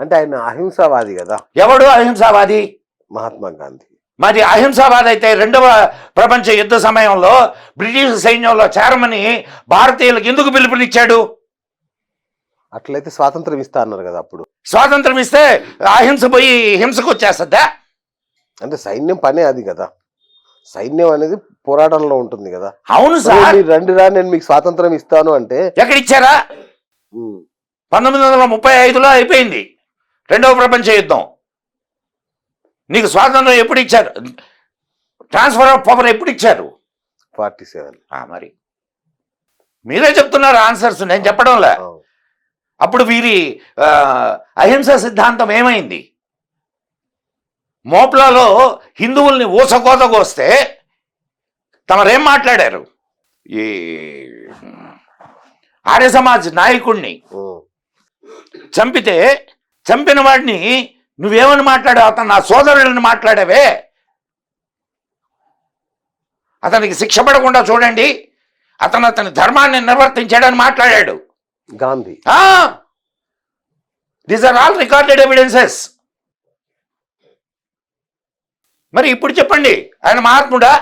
అంటే ఆయన అహింసావాది కదా. ఎవడు అహింసావాది? మహాత్మా గాంధీ. మరి అహింసావాది అయితే రెండవ ప్రపంచ యుద్ధ సమయంలో బ్రిటిష్ సైన్యంలో చేరమని భారతీయులకు ఎందుకు పిలుపునిచ్చాడు? అట్లయితే స్వాతంత్రం ఇస్తా అన్నారు కదా అప్పుడు. స్వాతంత్రం ఇస్తే అహింస పోయి హింసకు వచ్చేస్తుందా? అంటే సైన్యం పనే అది కదా. సైన్యం అనేది పోరాటంలో ఉంటుంది కదా. అవును సార్. మీరు రండి రా నేను మీకు స్వాతంత్రం ఇస్తాను అంటే ఎక్కడ ఇచ్చారా? 1935లో అయిపోయింది రెండవ ప్రపంచ యుద్ధం. నీకు స్వాతంత్రం ఎప్పుడు ఇచ్చారు? ట్రాన్స్ఫర్ ఆఫ్ పవర్ ఎప్పుడు ఇచ్చారు? 47. మరి మీరే చెప్తున్నారు ఆన్సర్స్, నేను చెప్పడంలే. అప్పుడు వీరి అహింస సిద్ధాంతం ఏమైంది? మోప్లాలో హిందువుల్ని ఊసకోతకొస్తే తమరేం మాట్లాడారు? ఈ ఆర్య సమాజ్ నాయకుడిని చంపితే చంపిన వాడిని నువ్వేమని మాట్లాడావు? అతను నా సోదరులని మాట్లాడావే, అతనికి శిక్ష పడకుండా చూడండి, అతని ధర్మాన్ని నిర్వర్తించాడని మాట్లాడాడు Gandhi. These are all recorded evidences. మరి ఇప్పుడు చెప్పండి, ఆయన మహాత్ముడా?